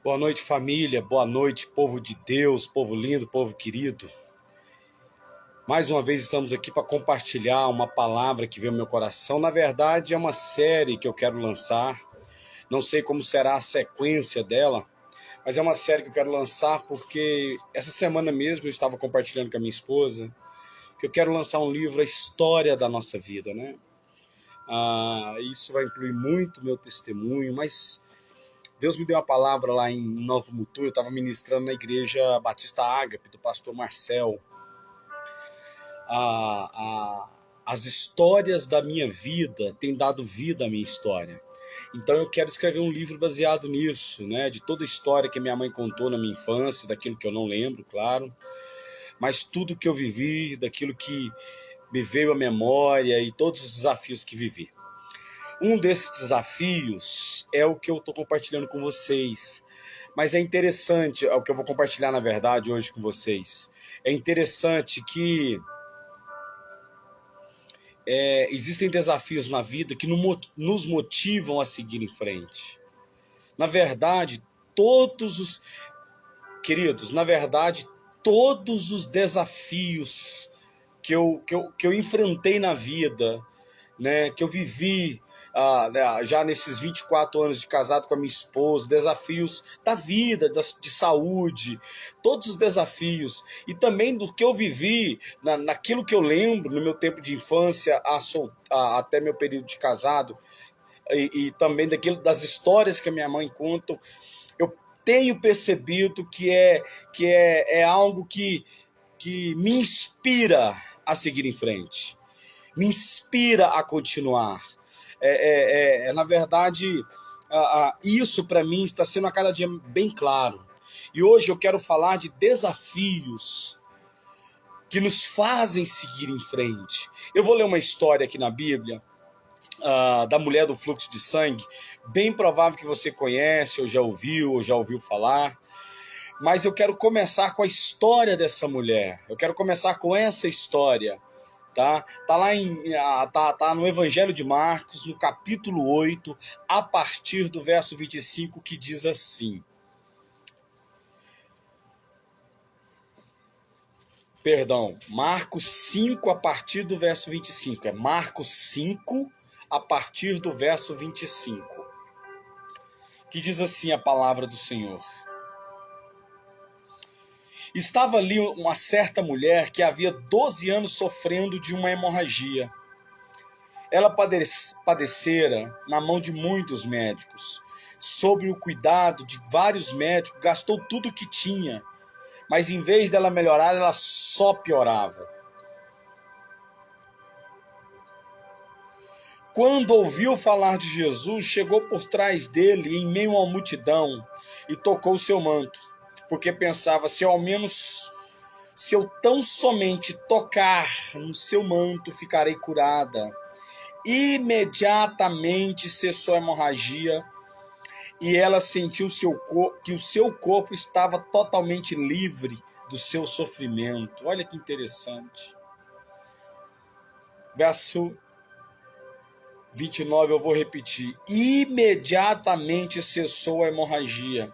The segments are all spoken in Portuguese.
Boa noite, família. Boa noite, povo de Deus, povo lindo, povo querido. Mais uma vez estamos aqui para compartilhar uma palavra que veio ao meu coração. Na verdade, é uma série que eu quero lançar. Não sei como será a sequência dela, mas é uma série que eu quero lançar porque essa semana mesmo eu estava compartilhando com a minha esposa que eu quero lançar um livro, A História da Nossa Vida, né? Isso vai incluir muito meu testemunho, mas Deus me deu uma palavra lá em Novo Mutum. Eu estava ministrando na igreja Batista Ágape, do pastor Marcel. As histórias da minha vida têm dado vida à minha história. Então eu quero escrever um livro baseado nisso, né? De toda a história que minha mãe contou na minha infância, daquilo que eu não lembro, claro. Mas tudo que eu vivi, daquilo que me veio à memória e todos os desafios que vivi. Um desses desafios é o que eu estou compartilhando com vocês. Mas é interessante, é o que eu vou compartilhar na verdade hoje com vocês. É interessante que existem desafios na vida que nos motivam a seguir em frente. Na verdade, todos os desafios que eu enfrentei na vida, né, que eu vivi já nesses 24 anos de casado com a minha esposa, desafios da vida, de saúde, todos os desafios, e também do que eu vivi, naquilo que eu lembro no meu tempo de infância até meu período de casado, e também das histórias que a minha mãe conta, eu tenho percebido que é algo que me inspira a seguir em frente, me inspira a continuar. Na verdade, isso para mim está sendo a cada dia bem claro. E hoje eu quero falar de desafios que nos fazem seguir em frente. Eu vou ler uma história aqui na Bíblia, da mulher do fluxo de sangue, bem provável que você conhece, ou já ouviu falar. Mas eu quero começar com a história dessa mulher. Eu quero começar com essa história. Tá lá tá no Evangelho de Marcos, no capítulo 8, a partir do verso 25, que diz assim. Perdão, Marcos 5, a partir do verso 25. É Marcos 5, a partir do verso 25. Que diz assim a palavra do Senhor. Estava ali uma certa mulher que havia 12 anos sofrendo de uma hemorragia. Ela padecera na mão de muitos médicos. Sob o cuidado de vários médicos, gastou tudo o que tinha, mas em vez dela melhorar, ela só piorava. Quando ouviu falar de Jesus, chegou por trás dele, em meio à multidão, e tocou seu manto, porque pensava, se eu tão somente tocar no seu manto, ficarei curada. Imediatamente cessou a hemorragia e ela sentiu que o seu corpo estava totalmente livre do seu sofrimento. Olha que interessante. Verso 29 eu vou repetir. Imediatamente cessou a hemorragia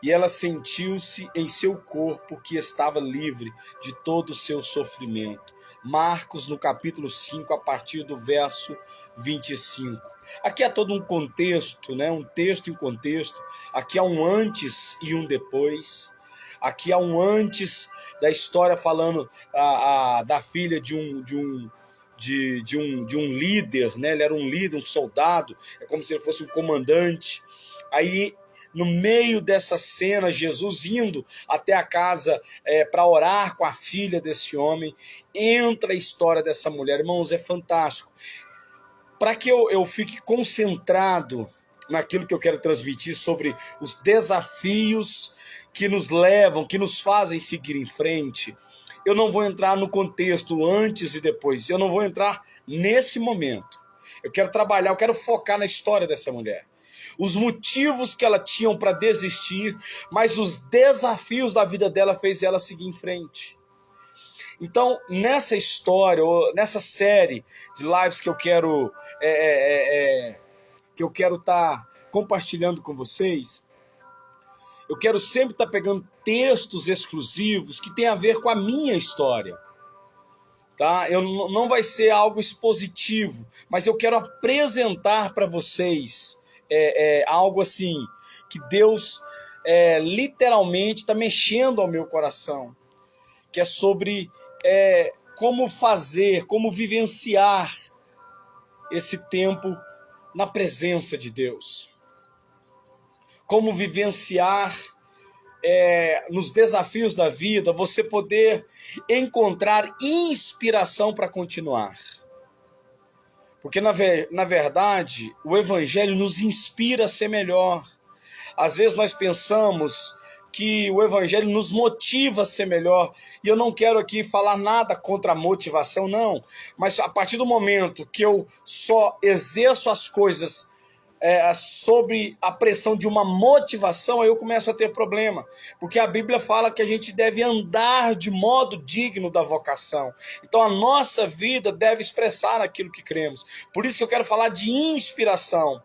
e ela sentiu-se em seu corpo que estava livre de todo o seu sofrimento. Marcos, no capítulo 5, a partir do verso 25. Aqui há todo um contexto, né? Um texto em contexto. Aqui há um antes e um depois. Aqui há um antes da história falando da filha de um líder, né? Ele era um líder, um soldado, é como se ele fosse um comandante. Aí, no meio dessa cena, Jesus indo até a casa para orar com a filha desse homem, entra a história dessa mulher. Irmãos, é fantástico. Para que eu fique concentrado naquilo que eu quero transmitir sobre os desafios que nos levam, que nos fazem seguir em frente, eu não vou entrar no contexto antes e depois, eu não vou entrar nesse momento. Eu quero trabalhar, eu quero focar na história dessa mulher. Os motivos que ela tinha para desistir, mas os desafios da vida dela fez ela seguir em frente. Então, nessa história, nessa série de lives que eu quero estar compartilhando com vocês, Eu quero sempre estar pegando textos exclusivos que tem a ver com a minha história. Tá? Não vai ser algo expositivo, mas eu quero apresentar para vocês algo assim, que Deus literalmente está mexendo ao meu coração, que é sobre como fazer, como vivenciar esse tempo na presença de Deus. Como vivenciar nos desafios da vida, você poder encontrar inspiração para continuar. Porque, na verdade, o Evangelho nos inspira a ser melhor. Às vezes nós pensamos que o Evangelho nos motiva a ser melhor. E eu não quero aqui falar nada contra a motivação, não. Mas a partir do momento que eu só exerço as coisas sobre a pressão de uma motivação, aí eu começo a ter problema. Porque a Bíblia fala que a gente deve andar de modo digno da vocação. Então a nossa vida deve expressar aquilo que cremos. Por isso que eu quero falar de inspiração.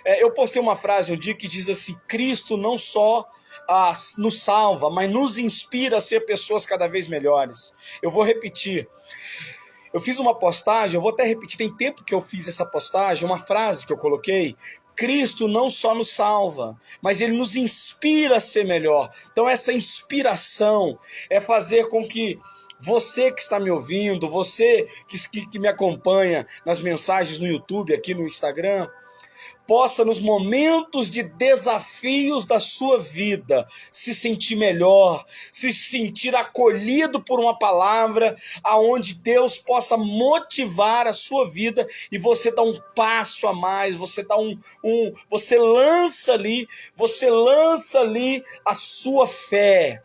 Eu postei uma frase um dia que diz assim: Cristo não só nos salva, mas nos inspira a ser pessoas cada vez melhores. Eu vou repetir. Eu fiz uma postagem, eu vou até repetir, tem tempo que eu fiz essa postagem, uma frase que eu coloquei: Cristo não só nos salva, mas Ele nos inspira a ser melhor. Então essa inspiração é fazer com que você que está me ouvindo, você que me acompanha nas mensagens no YouTube, aqui no Instagram, possa, nos momentos de desafios da sua vida, se sentir melhor, se sentir acolhido por uma palavra, aonde Deus possa motivar a sua vida e você dá um passo a mais, você dá você lança ali a sua fé.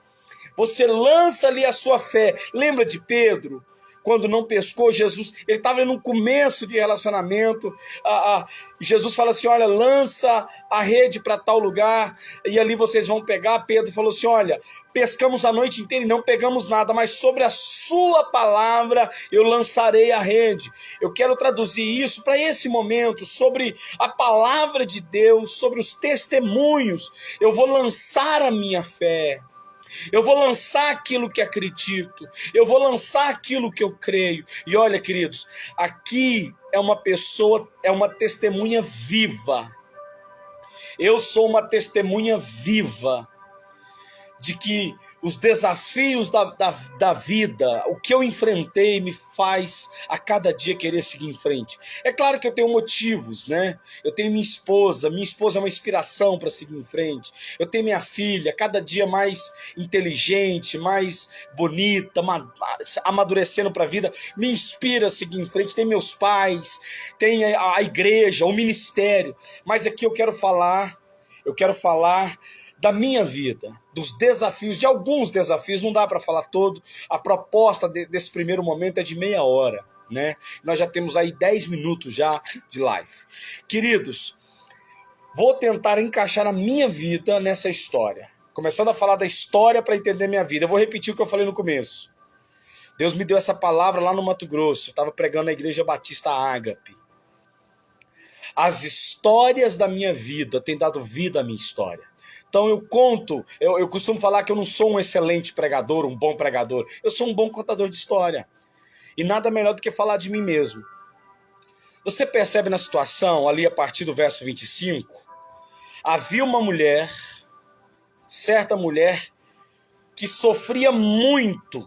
Você lança ali a sua fé. Lembra de Pedro? Quando não pescou, Jesus, ele estava em um começo de relacionamento, Jesus fala assim: olha, lança a rede para tal lugar, e ali vocês vão pegar. Pedro falou assim: olha, pescamos a noite inteira e não pegamos nada, mas sobre a sua palavra eu lançarei a rede. Eu quero traduzir isso para esse momento, sobre a palavra de Deus, sobre os testemunhos. Eu vou lançar a minha fé. Eu vou lançar aquilo que acredito. Eu vou lançar aquilo que eu creio. E olha, queridos, aqui é uma pessoa, é uma testemunha viva. Eu sou uma testemunha viva de que os desafios da vida, o que eu enfrentei, me faz a cada dia querer seguir em frente. É claro que eu tenho motivos, né? Eu tenho minha esposa é uma inspiração para seguir em frente. Eu tenho minha filha, cada dia mais inteligente, mais bonita, amadurecendo para a vida, me inspira a seguir em frente. Tem meus pais, tem a igreja, o ministério. Mas aqui eu quero falar da minha vida, dos desafios, de alguns desafios, não dá para falar todo. A proposta desse primeiro momento é de meia hora, né? Nós já temos aí 10 minutos já de live. Queridos, vou tentar encaixar a minha vida nessa história. Começando a falar da história para entender minha vida. Eu vou repetir o que eu falei no começo. Deus me deu essa palavra lá no Mato Grosso. Eu estava pregando na Igreja Batista Ágape. As histórias da minha vida têm dado vida à minha história. Então eu costumo falar que eu não sou um excelente pregador, um bom pregador. Eu sou um bom contador de história. E nada melhor do que falar de mim mesmo. Você percebe na situação, ali a partir do verso 25, havia uma mulher, certa mulher, que sofria muito.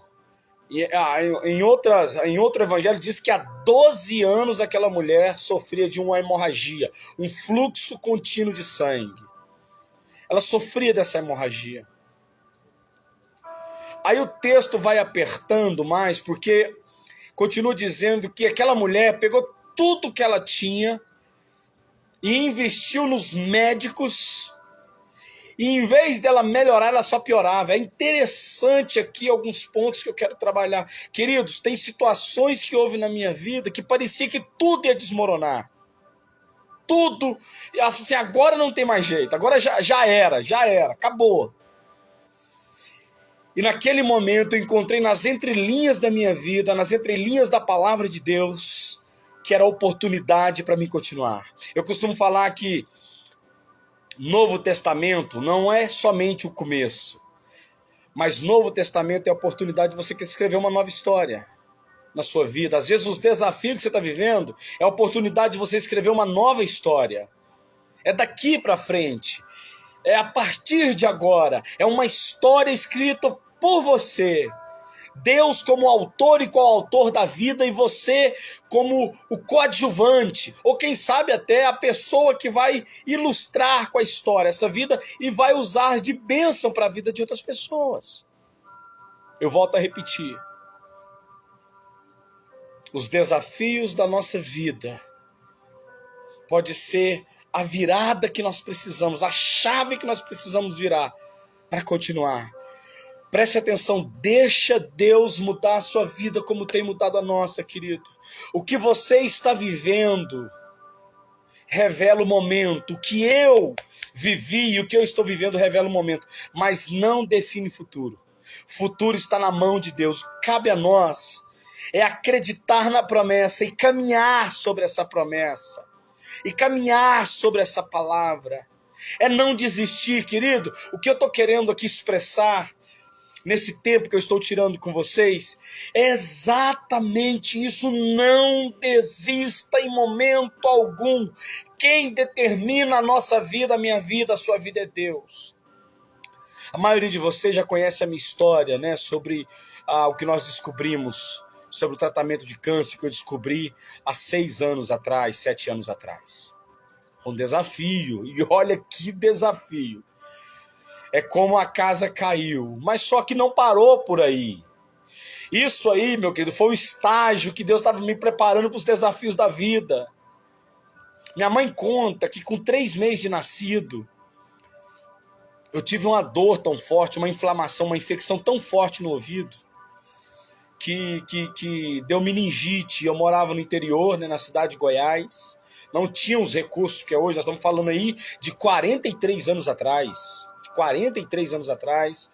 Em outro evangelho diz que há 12 anos aquela mulher sofria de uma hemorragia, um fluxo contínuo de sangue. Ela sofria dessa hemorragia. Aí o texto vai apertando mais, porque continua dizendo que aquela mulher pegou tudo que ela tinha e investiu nos médicos, e em vez dela melhorar, ela só piorava. É interessante aqui alguns pontos que eu quero trabalhar. Queridos, tem situações que houve na minha vida que parecia que tudo ia desmoronar. Tudo, assim, agora não tem mais jeito, agora já era, acabou. E naquele momento eu encontrei nas entrelinhas da minha vida, nas entrelinhas da palavra de Deus, que era a oportunidade para mim continuar. Eu costumo falar que Novo Testamento não é somente o começo, mas Novo Testamento é a oportunidade de você escrever uma nova história na sua vida. Às vezes os desafios que você está vivendo é a oportunidade de você escrever uma nova história. É daqui para frente, é a partir de agora, é uma história escrita por você. Deus como autor e coautor da vida e você como o coadjuvante, ou quem sabe até a pessoa que vai ilustrar com a história essa vida e vai usar de bênção para a vida de outras pessoas. Eu volto a repetir. Os desafios da nossa vida pode ser a virada que nós precisamos, a chave que nós precisamos virar para continuar. Preste atenção, deixa Deus mudar a sua vida como tem mudado a nossa, querido. O que você está vivendo revela o momento. O que eu vivi e o que eu estou vivendo revela o momento, mas não define o futuro. O futuro está na mão de Deus. Cabe a nós é acreditar na promessa e caminhar sobre essa promessa. E caminhar sobre essa palavra. É não desistir, querido. O que eu estou querendo aqui expressar nesse tempo que eu estou tirando com vocês, é exatamente isso. Não desista em momento algum. Quem determina a nossa vida, a minha vida, a sua vida é Deus. A maioria de vocês já conhece a minha história, né, sobre o que nós descobrimos, sobre o tratamento de câncer que eu descobri há 6 anos atrás, 7 anos atrás. Um desafio, e olha que desafio. É como a casa caiu, mas só que não parou por aí. Isso aí, meu querido, foi o estágio que Deus estava me preparando para os desafios da vida. Minha mãe conta que com 3 meses de nascido, eu tive uma dor tão forte, uma inflamação, uma infecção tão forte no ouvido, que deu meningite. Eu morava no interior, né, na cidade de Goiás. Não tinha os recursos que é hoje, nós estamos falando aí de 43 anos atrás. 43 anos atrás,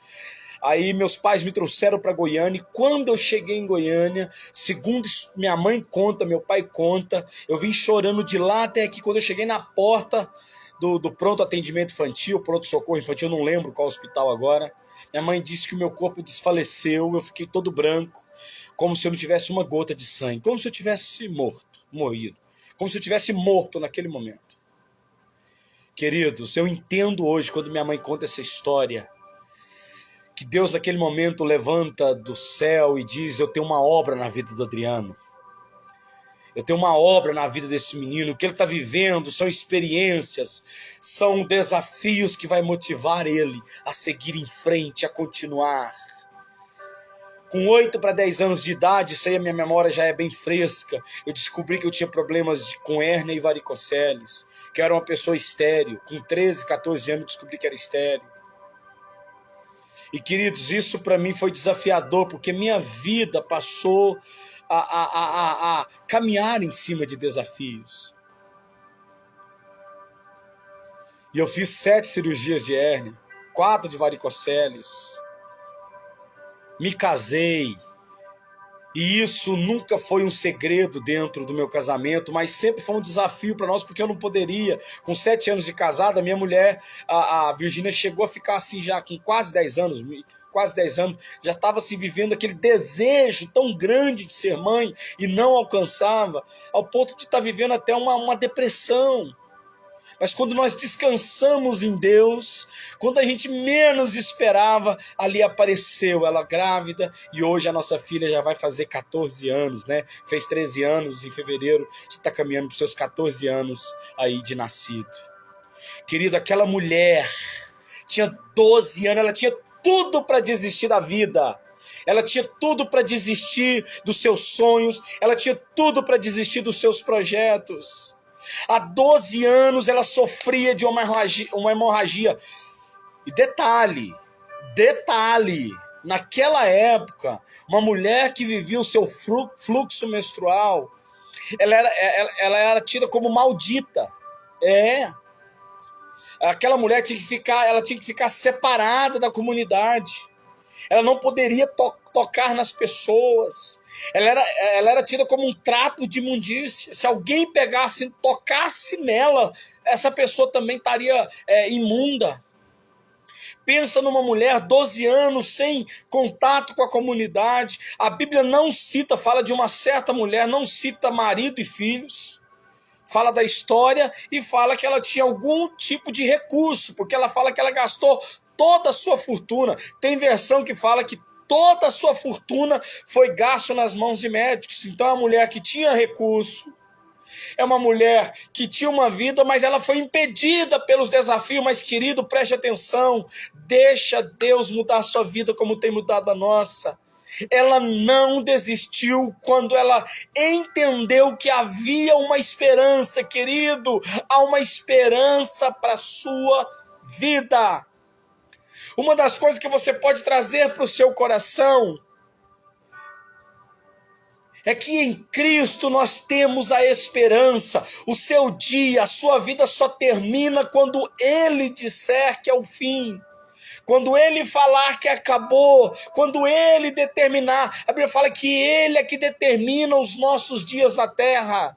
aí meus pais me trouxeram para Goiânia, e quando eu cheguei em Goiânia, segundo minha mãe conta, meu pai conta, eu vim chorando de lá até aqui. Quando eu cheguei na porta do pronto atendimento infantil, pronto socorro infantil, não lembro qual hospital agora, minha mãe disse que o meu corpo desfaleceu, eu fiquei todo branco, como se eu não tivesse uma gota de sangue, como se eu tivesse morrido, como se eu tivesse morto naquele momento. Queridos, eu entendo hoje, quando minha mãe conta essa história, que Deus naquele momento levanta do céu e diz: eu tenho uma obra na vida do Adriano. Eu tenho uma obra na vida desse menino. O que ele está vivendo são experiências, são desafios que vai motivar ele a seguir em frente, a continuar. Com 8 para 10 anos de idade, isso aí a minha memória já é bem fresca, eu descobri que eu tinha problemas com hérnia e varicoceles, que eu era uma pessoa estéril. Com 13, 14 anos eu descobri que era estéril. E queridos, isso para mim foi desafiador, porque minha vida passou a caminhar em cima de desafios. E eu fiz 7 cirurgias de hérnia, 4 de varicoceles. Me casei, e isso nunca foi um segredo dentro do meu casamento, mas sempre foi um desafio para nós, porque eu não poderia. Com 7 anos de casada, minha mulher, a Virgínia, chegou a ficar assim já com quase 10 anos, já estava se vivendo aquele desejo tão grande de ser mãe e não alcançava, ao ponto de estar vivendo até uma depressão. Mas quando nós descansamos em Deus, quando a gente menos esperava, ali apareceu ela grávida, e hoje a nossa filha já vai fazer 14 anos, né? Fez 13 anos em fevereiro, está caminhando para os seus 14 anos aí de nascido. Querido, aquela mulher tinha 12 anos, ela tinha tudo para desistir da vida. Ela tinha tudo para desistir dos seus sonhos, ela tinha tudo para desistir dos seus projetos. Há 12 anos ela sofria de uma hemorragia. E detalhe, naquela época, uma mulher que vivia o seu fluxo menstrual, ela era tida como maldita. Aquela mulher tinha que ficar separada da comunidade. Ela não poderia tocar nas pessoas. Ela era tida como um trapo de imundícia. Se alguém pegasse, tocasse nela, essa pessoa também estaria imunda. Pensa numa mulher, 12 anos, sem contato com a comunidade. A Bíblia não cita, fala de uma certa mulher, não cita marido e filhos. Fala da história e fala que ela tinha algum tipo de recurso, porque ela fala que ela gastou toda a sua fortuna. Tem versão que fala que toda a sua fortuna foi gasto nas mãos de médicos. Então, é uma mulher que tinha recurso, é uma mulher que tinha uma vida, mas ela foi impedida pelos desafios. Mas, querido, preste atenção, deixa Deus mudar a sua vida como tem mudado a nossa. Ela não desistiu quando ela entendeu que havia uma esperança, querido. Há uma esperança para a sua vida. Uma das coisas que você pode trazer para o seu coração é que em Cristo nós temos a esperança. O seu dia, a sua vida só termina quando Ele disser que é o fim. Quando Ele falar que acabou, quando Ele determinar. A Bíblia fala que Ele é que determina os nossos dias na terra.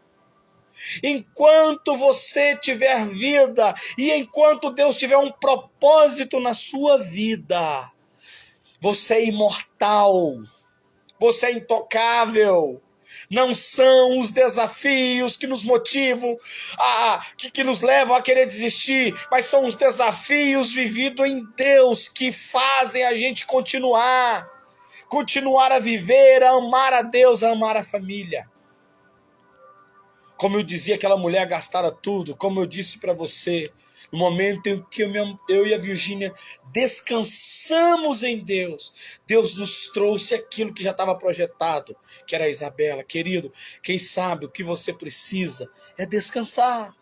Enquanto você tiver vida e enquanto Deus tiver um propósito na sua vida, você é imortal, você é intocável. Não são os desafios que nos motivam, que nos levam a querer desistir, mas são os desafios vividos em Deus que fazem a gente continuar a viver, a amar a Deus, a amar a família. Como eu dizia, aquela mulher gastara tudo, como eu disse para você, no momento em que eu e a Virgínia descansamos em Deus, Deus nos trouxe aquilo que já estava projetado, que era a Isabela. Querido, quem sabe o que você precisa é descansar.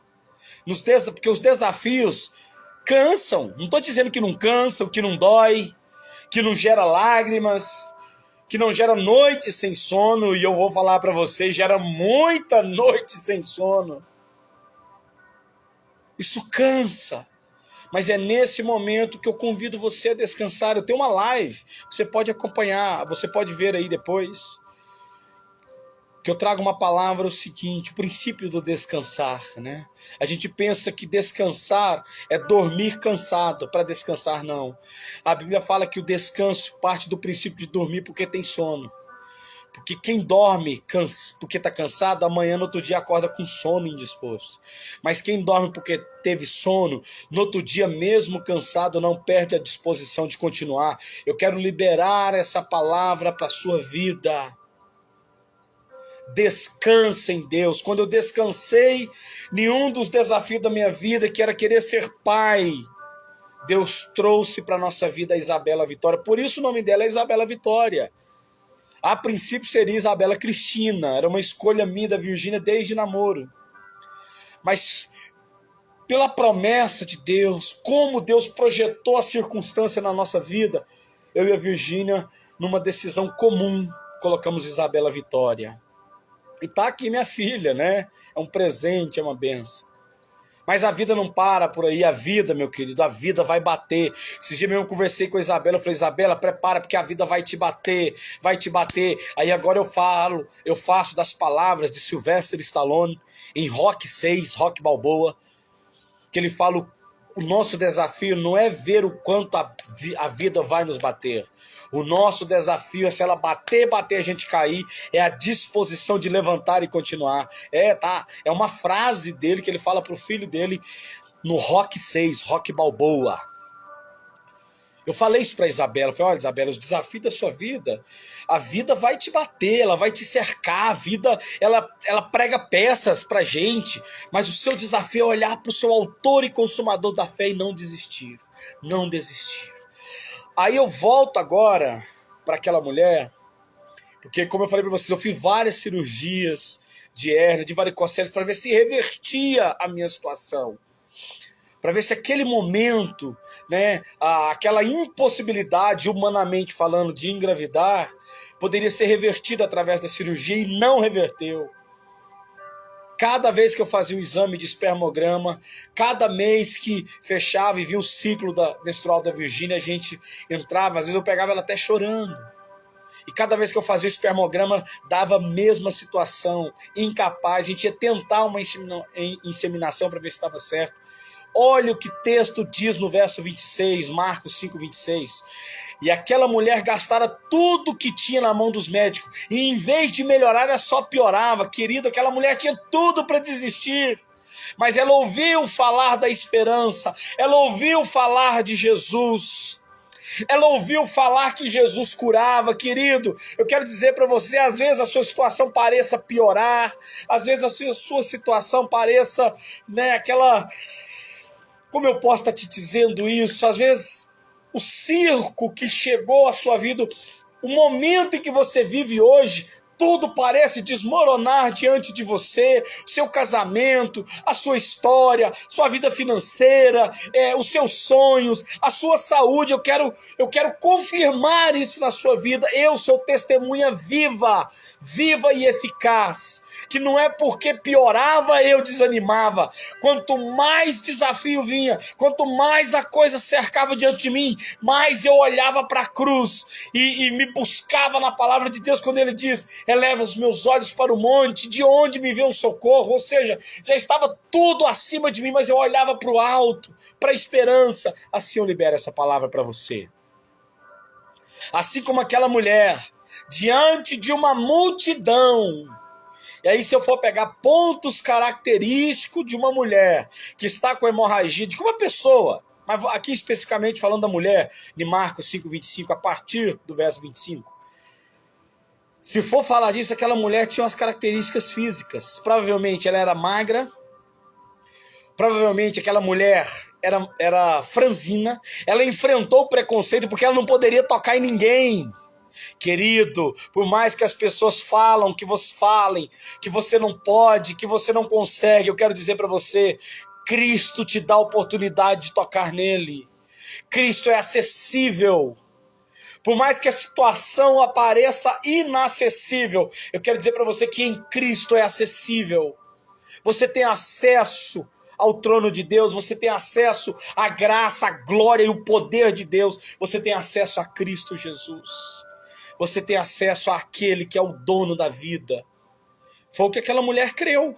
Porque os desafios cansam. Não estou dizendo que não cansam, que não dói, que não gera lágrimas, que não gera noite sem sono, e eu vou falar para vocês, gera muita noite sem sono. Isso cansa, mas é nesse momento que eu convido você a descansar. Eu tenho uma live, você pode acompanhar, você pode ver aí depois, que eu trago uma palavra, o seguinte, o princípio do descansar, né? A gente pensa que descansar é dormir cansado, para descansar não. A Bíblia fala que o descanso parte do princípio de dormir porque tem sono. Porque quem dorme porque está cansado, amanhã no outro dia acorda com sono indisposto. Mas quem dorme porque teve sono, no outro dia mesmo cansado, não perde a disposição de continuar. Eu quero liberar essa palavra para a sua vida. Descanse em Deus. Quando eu descansei, nenhum dos desafios da minha vida, que era querer ser pai, Deus trouxe para a nossa vida a Isabela Vitória. Por isso o nome dela é Isabela Vitória. A princípio seria Isabela Cristina, era uma escolha minha da Virgínia desde namoro. Mas pela promessa de Deus, como Deus projetou a circunstância na nossa vida, eu e a Virgínia, numa decisão comum, colocamos Isabela Vitória. E tá aqui minha filha, né? É um presente, é uma benção. Mas a vida não para por aí, a vida, meu querido, a vida vai bater. Esses dias mesmo eu conversei com a Isabela, eu falei, Isabela, prepara porque a vida vai te bater, vai te bater. Aí agora eu faço das palavras de Sylvester Stallone em Rocky 6, Rocky Balboa, que ele fala, o nosso desafio não é ver o quanto a vida vai nos bater. O nosso desafio é, se ela bater, a gente cair, é a disposição de levantar e continuar. É uma frase dele que ele fala pro filho dele no Rocky 6, Rocky Balboa. Eu falei isso para Isabela, eu falei, olha Isabela, os desafios da sua vida, a vida vai te bater, ela vai te cercar, a vida, ela prega peças pra gente, mas o seu desafio é olhar para o seu autor e consumador da fé e não desistir, não desistir. Aí eu volto agora para aquela mulher, porque como eu falei para vocês, eu fiz várias cirurgias de hérnia, de varicocele, para ver se revertia a minha situação, para ver se aquele momento, né, aquela impossibilidade, humanamente falando, de engravidar, poderia ser revertida através da cirurgia, e não reverteu. Cada vez que eu fazia um exame de espermograma, cada mês que fechava e via o ciclo menstrual da Virgínia, a gente entrava, às vezes eu pegava ela até chorando. E cada vez que eu fazia o espermograma, dava a mesma situação, incapaz. A gente ia tentar uma inseminação para ver se estava certo. Olha o que o texto diz no verso 26, Marcos 5, 26. E aquela mulher gastara tudo que tinha na mão dos médicos. E em vez de melhorar, ela só piorava. Querido, aquela mulher tinha tudo para desistir. Mas ela ouviu falar da esperança. Ela ouviu falar de Jesus. Ela ouviu falar que Jesus curava. Querido, eu quero dizer para você, às vezes a sua situação pareça piorar. Às vezes a sua situação pareça, aquela... Como eu posso estar te dizendo isso? Às vezes o circo que chegou à sua vida, o momento em que você vive hoje, tudo parece desmoronar diante de você, seu casamento, a sua história, sua vida financeira, os seus sonhos, a sua saúde. Eu quero confirmar isso na sua vida. Eu sou testemunha viva e eficaz, que não é porque piorava eu desanimava. Quanto mais desafio vinha, quanto mais a coisa cercava diante de mim, mais eu olhava para a cruz e me buscava na palavra de Deus quando ele diz: eleva os meus olhos para o monte, de onde me vê um socorro. Ou seja, já estava tudo acima de mim, mas eu olhava para o alto, para a esperança. Assim eu libero essa palavra para você. Assim como aquela mulher, diante de uma multidão. E aí, se eu for pegar pontos característicos de uma mulher que está com hemorragia, de uma pessoa, mas aqui especificamente falando da mulher, de Marcos 5, 25, a partir do verso 25. Se for falar disso, aquela mulher tinha umas características físicas. Provavelmente ela era magra. Provavelmente aquela mulher era franzina. Ela enfrentou o preconceito porque ela não poderia tocar em ninguém. Querido, por mais que as pessoas falem, que você não pode, que você não consegue, eu quero dizer para você, Cristo te dá a oportunidade de tocar nele. Cristo é acessível. Por mais que a situação apareça inacessível, eu quero dizer para você que em Cristo é acessível. Você tem acesso ao trono de Deus, você tem acesso à graça, à glória e o poder de Deus. Você tem acesso a Cristo Jesus. Você tem acesso àquele que é o dono da vida. Foi o que aquela mulher creu.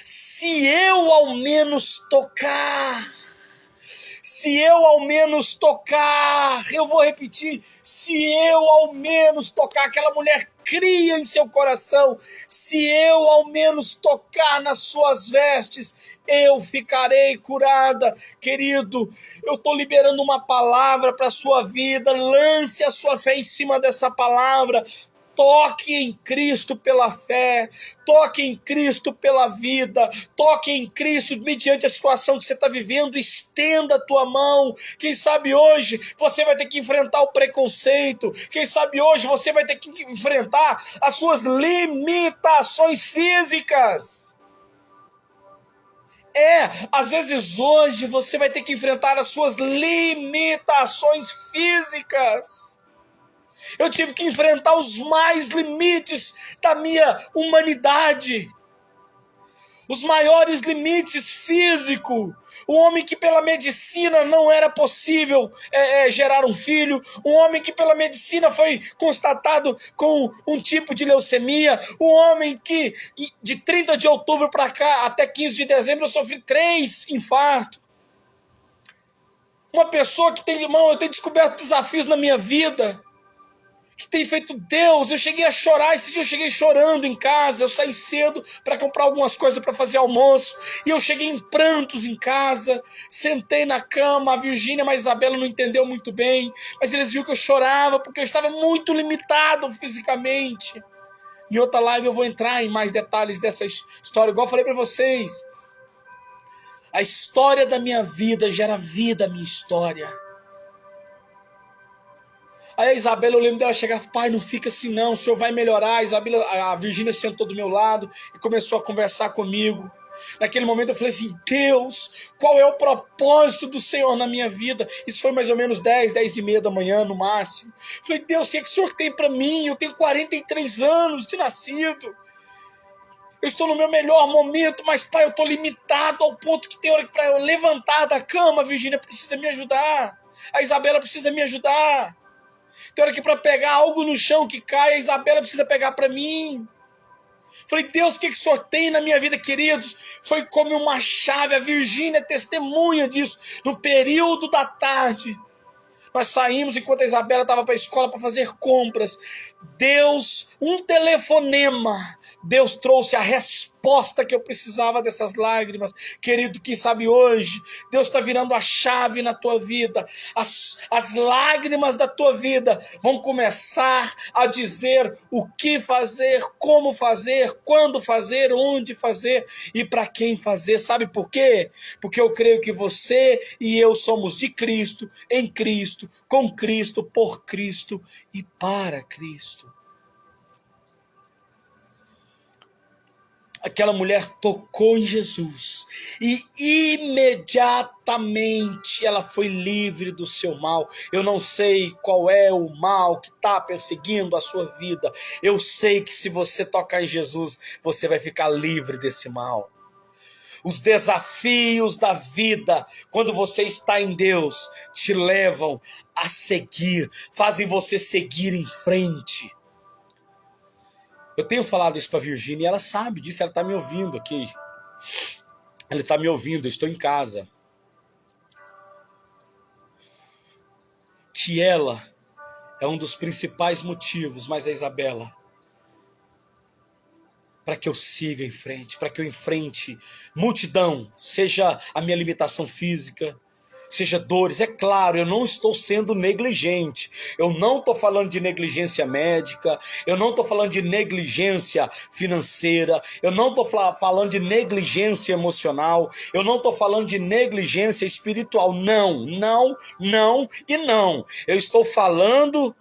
Se eu ao menos tocar, eu vou repetir, se eu ao menos tocar, aquela mulher cria em seu coração, se eu ao menos tocar nas suas vestes, eu ficarei curada. Querido, eu estou liberando uma palavra para a sua vida, lance a sua fé em cima dessa palavra. Toque em Cristo pela fé, toque em Cristo pela vida, toque em Cristo mediante a situação que você está vivendo, estenda a tua mão. Quem sabe hoje você vai ter que enfrentar o preconceito, quem sabe hoje você vai ter que enfrentar as suas limitações físicas. Às vezes hoje você vai ter que enfrentar as suas limitações físicas. Eu tive que enfrentar os mais limites da minha humanidade. Os maiores limites físicos. O homem que pela medicina não era possível gerar um filho. Um homem que pela medicina foi constatado com um tipo de leucemia. Um homem que de 30 de outubro para cá até 15 de dezembro eu sofri 3 infartos. Uma pessoa que tem, irmão, eu tenho descoberto desafios na minha vida que tem feito Deus. Eu cheguei a chorar, esse dia eu cheguei chorando em casa, eu saí cedo para comprar algumas coisas para fazer almoço, e eu cheguei em prantos em casa, sentei na cama, a Virgínia e a Isabela não entendeu muito bem, mas eles viram que eu chorava, porque eu estava muito limitado fisicamente. Em outra live eu vou entrar em mais detalhes dessa história, igual eu falei para vocês. A história da minha vida gera vida à minha história. Aí a Isabela, eu lembro dela chegar: pai, não fica assim não, o senhor vai melhorar. A Virgínia sentou do meu lado e começou a conversar comigo. Naquele momento eu falei assim: Deus, qual é o propósito do Senhor na minha vida? Isso foi mais ou menos 10h30 da manhã no máximo. Falei: Deus, o que é que o Senhor tem para mim? Eu tenho 43 anos de nascido. Eu estou no meu melhor momento, mas pai, eu estou limitado ao ponto que tem hora que para eu levantar da cama, a Virgínia precisa me ajudar. A Isabela precisa me ajudar. Tem hora que para pegar algo no chão que cai, a Isabela precisa pegar para mim. Falei, Deus, o que o Senhor tem na minha vida, queridos? Foi como uma chave, a Virgínia é testemunha disso. No período da tarde, nós saímos enquanto a Isabela estava para a escola para fazer compras. Deus, um telefonema, Deus trouxe a resposta que eu precisava dessas lágrimas. Querido, quem sabe hoje, Deus está virando a chave na tua vida. As lágrimas da tua vida vão começar a dizer o que fazer, como fazer, quando fazer, onde fazer e para quem fazer. Sabe por quê? Porque eu creio que você e eu somos de Cristo, em Cristo, com Cristo, por Cristo e para Cristo. Aquela mulher tocou em Jesus e imediatamente ela foi livre do seu mal. Eu não sei qual é o mal que está perseguindo a sua vida. Eu sei que se você tocar em Jesus, você vai ficar livre desse mal. Os desafios da vida, quando você está em Deus, te levam a seguir, fazem você seguir em frente. Eu tenho falado isso para a Virgínia e ela sabe disso, ela está me ouvindo aqui. Ela está me ouvindo, eu estou em casa. Que ela é um dos principais motivos, mas a Isabela, para que eu siga em frente, para que eu enfrente multidão, seja a minha limitação física, seja dores. É claro, eu não estou sendo negligente, eu não estou falando de negligência médica, eu não estou falando de negligência financeira, eu não estou falando de negligência emocional, eu não estou falando de negligência espiritual, não, e não. Eu estou falando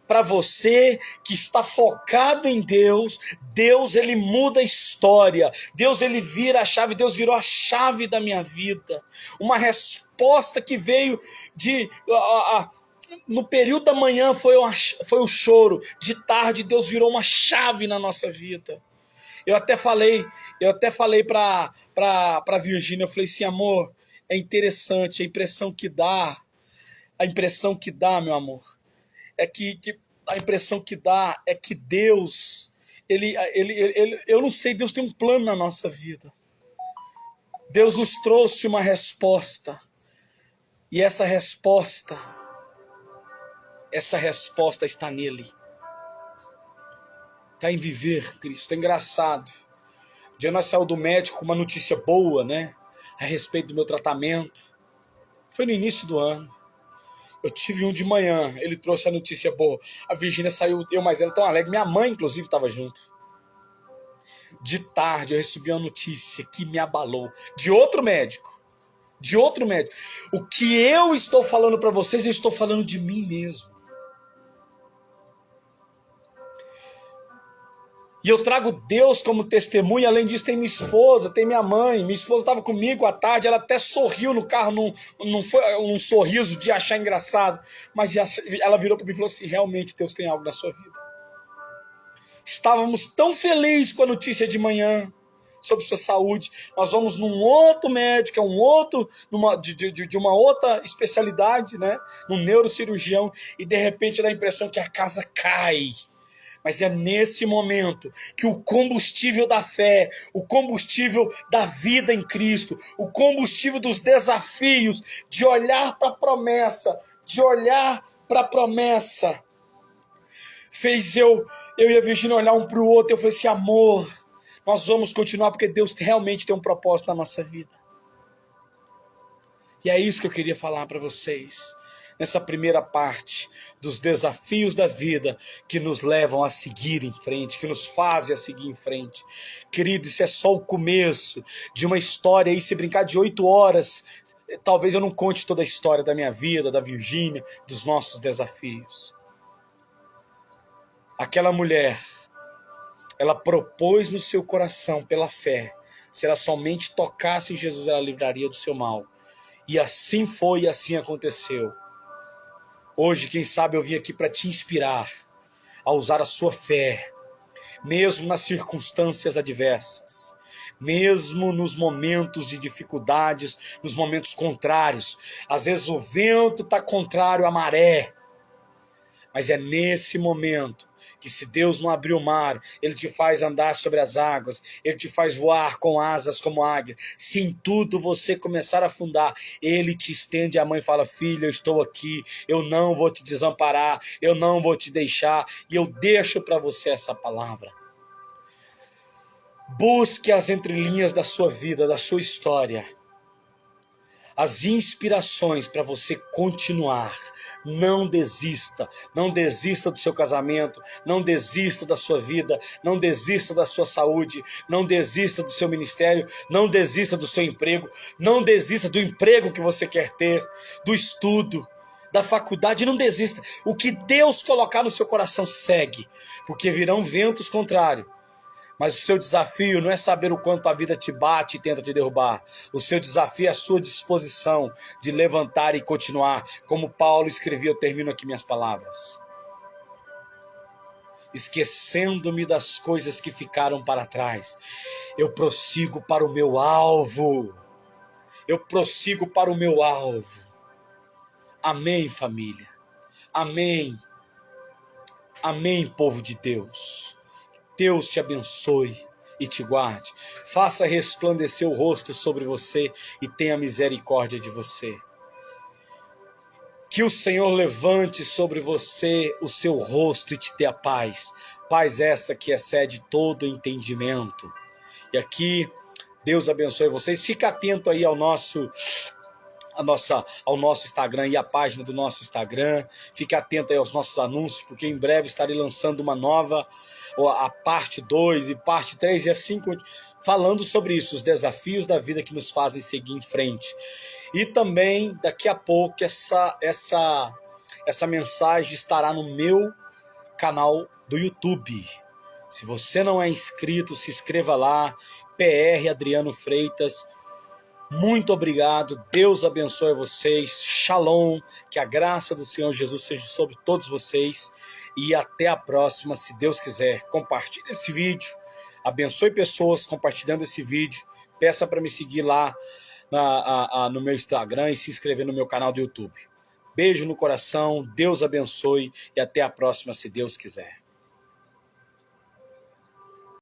para você que está focado em Deus. Deus, ele muda a história. Deus, ele vira a chave. Deus virou a chave da minha vida. Uma resposta que veio de... no período da manhã foi o choro. De tarde, Deus virou uma chave na nossa vida. Eu até falei para a Virgínia, eu falei assim, amor, é interessante, a impressão que dá, meu amor, é que a impressão que dá é que Deus, eu não sei, Deus tem um plano na nossa vida. Deus nos trouxe uma resposta. E essa resposta está nele. Está em viver Cristo. É engraçado. Um dia nós saímos do médico com uma notícia boa, né? A respeito do meu tratamento. Foi no início do ano. Eu tive um de manhã, ele trouxe a notícia boa. A Virgínia saiu, eu mais ela tão alegre. Minha mãe, inclusive, estava junto. De tarde, eu recebi uma notícia que me abalou. De outro médico. O que eu estou falando para vocês, eu estou falando de mim mesmo. E eu trago Deus como testemunha. Além disso, tem minha esposa, tem minha mãe. Minha esposa estava comigo à tarde, ela até sorriu no carro, não foi um sorriso de achar engraçado, mas ela virou para mim e falou assim, realmente Deus tem algo na sua vida. Estávamos tão felizes com a notícia de manhã sobre sua saúde. Nós vamos num outro médico, de uma outra especialidade, né? Num neurocirurgião, e de repente dá a impressão que a casa cai. Mas é nesse momento que o combustível da fé, o combustível da vida em Cristo, o combustível dos desafios, de olhar para a promessa, fez eu e a Virgínia olhar um para o outro. Eu falei assim, amor, nós vamos continuar porque Deus realmente tem um propósito na nossa vida. E é isso que eu queria falar para vocês. Nessa primeira parte dos desafios da vida que nos levam a seguir em frente, que nos fazem a seguir em frente. Querido, isso é só o começo de uma história aí, se brincar de 8 horas, talvez eu não conte toda a história da minha vida, da Virgínia, dos nossos desafios. Aquela mulher, ela propôs no seu coração, pela fé, se ela somente tocasse em Jesus, ela livraria do seu mal. E assim foi e assim aconteceu. Hoje, quem sabe, eu vim aqui para te inspirar a usar a sua fé, mesmo nas circunstâncias adversas, mesmo nos momentos de dificuldades, nos momentos contrários. Às vezes o vento está contrário à maré, mas é nesse momento que se Deus não abrir o mar, Ele te faz andar sobre as águas, Ele te faz voar com asas como águia. Se em tudo você começar a afundar, Ele te estende a mão e fala: filho, eu estou aqui, eu não vou te desamparar, eu não vou te deixar, e eu deixo para você essa palavra. Busque as entrelinhas da sua vida, da sua história, as inspirações para você continuar. Não desista, não desista do seu casamento, não desista da sua vida, não desista da sua saúde, não desista do seu ministério, não desista do seu emprego, não desista do emprego que você quer ter, do estudo, da faculdade, não desista. O que Deus colocar no seu coração, segue, porque virão ventos contrários. Mas o seu desafio não é saber o quanto a vida te bate e tenta te derrubar. O seu desafio é a sua disposição de levantar e continuar. Como Paulo escrevia, eu termino aqui minhas palavras. Esquecendo-me das coisas que ficaram para trás, eu prossigo para o meu alvo. Eu prossigo para o meu alvo. Amém, família. Amém. Amém, povo de Deus. Deus te abençoe e te guarde. Faça resplandecer o rosto sobre você e tenha misericórdia de você. Que o Senhor levante sobre você o seu rosto e te dê a paz. Paz essa que excede todo entendimento. E aqui, Deus abençoe vocês. Fica atento aí ao nosso Instagram e a página do nosso Instagram. Fique atento aí aos nossos anúncios, porque em breve estarei lançando uma nova, a parte 2 e parte 3, e assim falando sobre isso, os desafios da vida que nos fazem seguir em frente. E também daqui a pouco essa mensagem estará no meu canal do YouTube. Se você não é inscrito, se inscreva lá, PR Adriano Freitas. Muito obrigado, Deus abençoe vocês, Shalom, que a graça do Senhor Jesus seja sobre todos vocês e até a próxima, se Deus quiser. Compartilhe esse vídeo, abençoe pessoas compartilhando esse vídeo, peça para me seguir lá no meu Instagram e se inscrever no meu canal do YouTube. Beijo no coração, Deus abençoe e até a próxima, se Deus quiser.